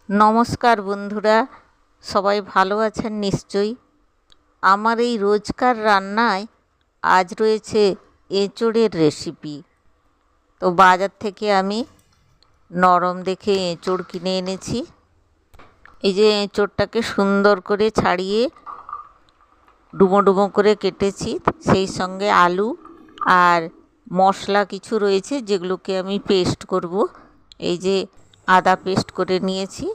নমস্কার বন্ধুরা, সবাই ভালো আছেন নিশ্চয়ই। আমার এই রোজকার রান্নায় আজ রয়েছে এঁচোড়ের রেসিপি। তো বাজার থেকে আমি নরম দেখে এঁচোড় কিনে এনেছি। এই যে এঁচোড়টাকে সুন্দর করে ছাড়িয়ে ডুমো ডুমো করে কেটেছি, সেই সঙ্গে আলু আর মশলা কিছু রয়েছে যেগুলোকে আমি পেস্ট করব। এই যে আদা পেস্ট করে নিয়েছি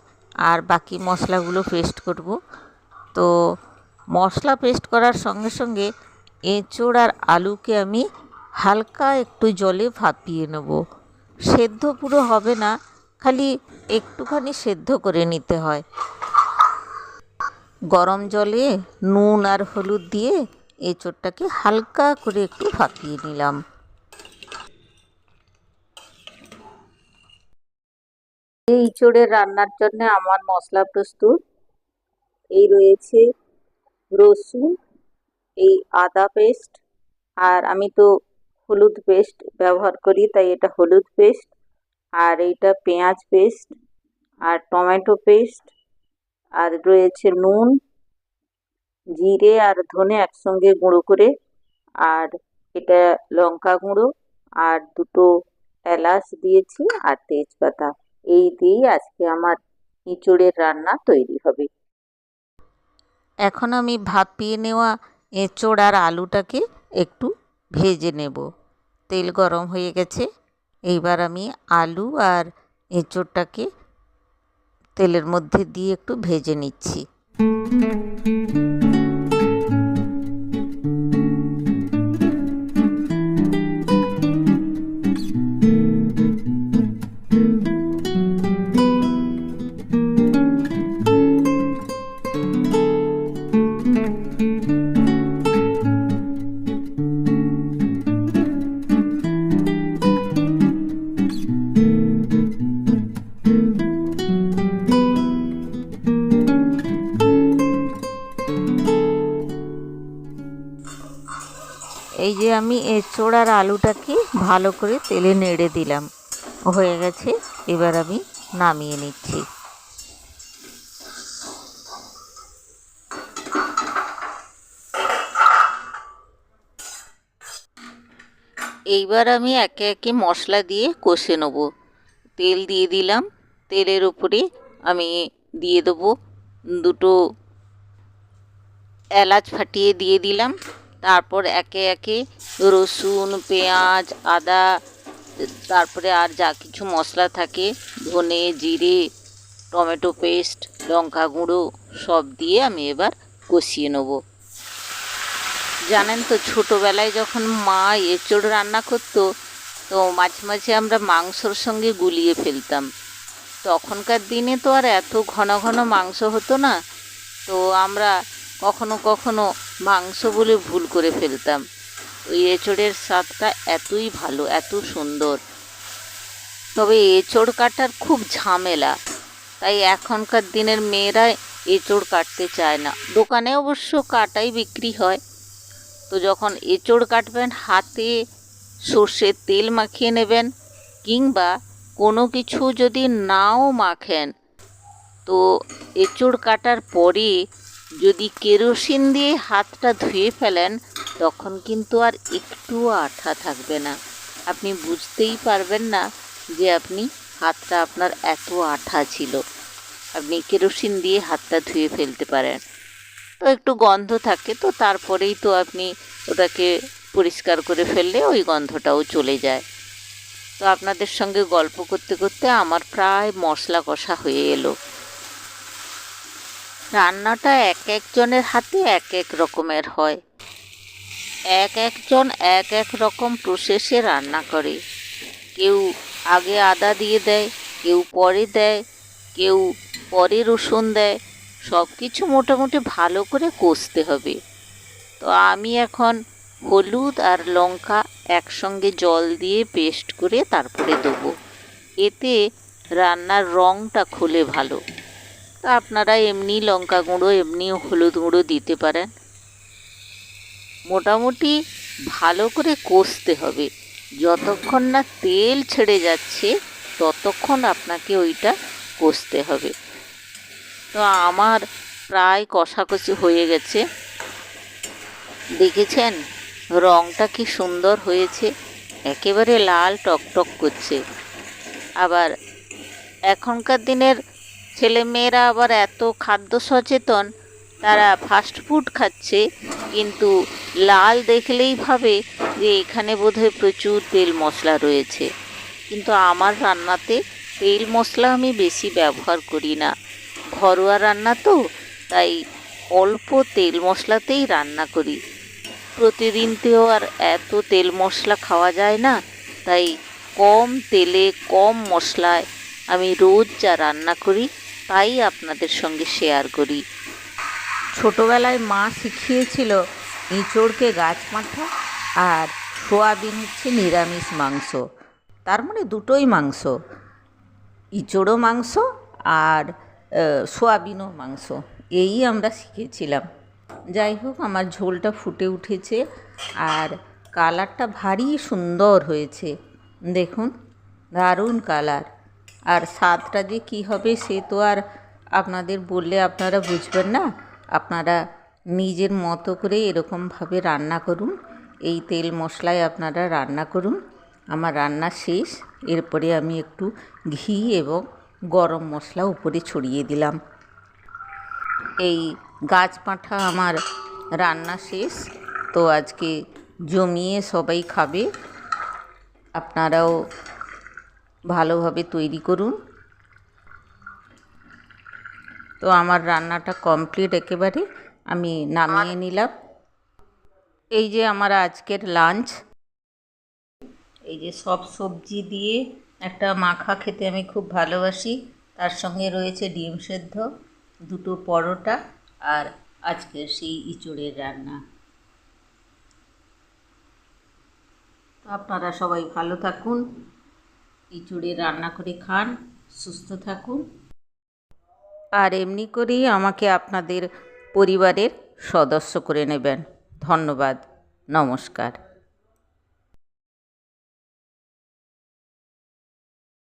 আর বাকি মশলাগুলো পেস্ট করব। তো মশলা পেস্ট করার সঙ্গে সঙ্গে এঁচোড় আর আলুকে আমি হালকা একটু জলে ভাপিয়ে নেব। সেদ্ধ পুরো হবে না, খালি একটুখানি সেদ্ধ করে নিতে হয়। গরম জলে নুন আর হলুদ দিয়ে এঁচোড়টাকে হালকা করে একটু ভাপিয়ে নিলাম। এই এঁচোড়ের রান্নার জন্য আমার মশলা প্রস্তুত। এই রয়েছে রসুন, এই আদা পেস্ট, আর আমি তো হলুদ পেস্ট ব্যবহার করি তাই এটা হলুদ পেস্ট, আর এইটা পেঁয়াজ পেস্ট আর টমেটো পেস্ট, আর রয়েছে নুন, জিরে আর ধনে একসঙ্গে গুঁড়ো করে, আর এটা লঙ্কা গুঁড়ো, আর দুটো এলাচ দিয়েছি আর তেজপাতা। এই দিয়েই আজকে আমার এঁচোড়ের রান্না তৈরি হবে। এখন আমি ভাপিয়ে নেওয়া এঁচোড় আর আলুটাকে একটু ভেজে নেব। তেল গরম হয়ে গেছে, এইবার আমি আলু আর এঁচোড়টাকে তেলের মধ্যে দিয়ে একটু ভেজে নিচ্ছি। এই যে আমি এঁচোড় আর আলুটাকে ভালো করে তেলে নেড়ে দিলাম, হয়ে গেছে। এবার আমি নামিয়ে নিচ্ছি। এইবার আমি একে একে মশলা দিয়ে কষে নেব। তেল দিয়ে দিলাম, তেলের উপরে আমি দিয়ে দেবো দুটো এলাচ ফাটিয়ে দিয়ে দিলাম। তারপর একে একে রসুন, পেঁয়াজ, আদা, তারপরে আর যা কিছু মশলা থাকে, ধনে, জিরে, টমেটো পেস্ট, লঙ্কা গুঁড়ো সব দিয়ে আমি এবার কষিয়ে নেব। জানেন তো, ছোটোবেলায় যখন মা এঁচোড় রান্না করতো, তো মাঝে মাঝে আমরা মাংসর সঙ্গে গুলিয়ে ফেলতাম। তখনকার দিনে তো আর এত ঘন ঘন মাংস হতো না, তো আমরা কখনো কখনো মাংস বলে ভুল করে ফেলতাম। ওই এঁচোড়ের স্বাদটা এতই ভালো, এত সুন্দর। তবে এঁচোড় কাটার খুব ঝামেলা, তাই এখনকার দিনের মেয়েরা এঁচোড় কাটতে চায় না। দোকানে অবশ্য কাটাই বিক্রি হয়। তো যখন এঁচোড় কাটবেন, হাতে সর্ষের তেল মাখিয়ে নেবেন, কিংবা কোনো কিছু যদি নাও মাখেন, তো এঁচোড় কাটার পরে যদি কেরোসিন দিয়ে হাতটা ধুয়ে ফেলেন, তখন কিন্তু আর একটুও আঠা থাকবে না। আপনি বুঝতেই পারবেন না যে আপনি হাতটা আপনার এত আঠা ছিল। আপনি কেরোসিন দিয়ে হাতটা ধুয়ে ফেলতে পারেন। তো একটু গন্ধ থাকে, তো তারপরেই তো আপনি ওটাকে পরিষ্কার করে ফেললে ওই গন্ধটাও চলে যায়। তো আপনাদের সঙ্গে গল্প করতে করতে আমার প্রায় মশলা কষা হয়ে এলো। রান্নাটা এক একজনের হাতে এক এক রকমের হয়, এক একজন এক এক রকম প্রসেসে রান্না করে। কেউ আগে আদা দিয়ে দেয়, কেউ পরে দেয়, কেউ পরে রসুন দেয়। সব কিছু মোটামুটি ভালো করে কষতে হবে। তো আমি এখন হলুদ আর লঙ্কা একসঙ্গে জল দিয়ে পেস্ট করে তারপরে দেবো। এতে রান্নার রঙটা খোলে ভালো। তা আপনারা এমনি লঙ্কা গুঁড়ো, এমনি হলুদ গুঁড়ো দিতে পারেন। মোটামুটি ভালো করে কষতে হবে। যতক্ষণ না তেল ছেড়ে যাচ্ছে ততক্ষণ আপনাকে ওইটা কষতে হবে। তো আমার প্রায় কষাকষি হয়ে গেছে। দেখেছেন রঙটা কি সুন্দর হয়েছে, একেবারে লাল টকটক করছে। আবার এখনকার দিনের ছেলেমেয়েরা আবার এত খাদ্য সচেতন, তারা ফাস্ট ফুড খাচ্ছে, কিন্তু লাল দেখলেই ভাবে যে এখানে বোধহয় প্রচুর তেল মশলা রয়েছে। কিন্তু আমার রান্নাতে তেল মশলা আমি বেশি ব্যবহার করি না, ঘরোয়া রান্না তো, তাই অল্প তেল মশলাতেই রান্না করি। প্রতিদিন তো আর এত তেল মশলা খাওয়া যায় না, তাই কম তেলে কম মশলায় আমি রোজ যা রান্না করি তাই আপনাদের সঙ্গে শেয়ার করি। ছোটোবেলায় মা শিখিয়েছিল এঁচোড়কে গাছ মাথা আর সোয়াবিন হচ্ছে নিরামিষ মাংস, তার মানে দুটোই মাংস, ইঁচড়ও মাংস আর সোয়াবিনও মাংস, এই আমরা শিখেছিলাম। যাই হোক, আমার ঝোলটা ফুটে উঠেছে আর কালারটা ভারী সুন্দর হয়েছে, দেখুন দারুণ কালার। আর স্বাদটা যে কী হবে সে তো আর আপনাদের বললে আপনারা বুঝবেন না, আপনারা নিজের মতো করে এরকমভাবে রান্না করুন, এই তেল মশলায় আপনারা রান্না করুন। আমার রান্না শেষ, এরপরে আমি একটু ঘি এবং গরম মশলা উপরে ছড়িয়ে দিলাম। এই গাছ পাঁঠা আমার রান্না শেষ, তো আজকে জমিয়ে সবাই খাবে, আপনারাও ভালোভাবে তৈরি করুন। তো আমার রান্নাটা কমপ্লিট একেবারে, আমি নামিয়ে নিলাম। এই যে আমার আজকের লাঞ্চ, এই যে সব সবজি দিয়ে একটা মাখা খেতে আমি খুব ভালোবাসি, তার সঙ্গে রয়েছে ডিম সেদ্ধ, দুটো পরোটা আর আজকের সেই ইঁচড়ের রান্না। আপনারা সবাই ভালো থাকুন, ইঁচড়ের রান্না করে খান, সুস্থ থাকুন, আর এমনি করেই আমাকে আপনাদের পরিবারের সদস্য করে নেবেন। ধন্যবাদ, নমস্কার।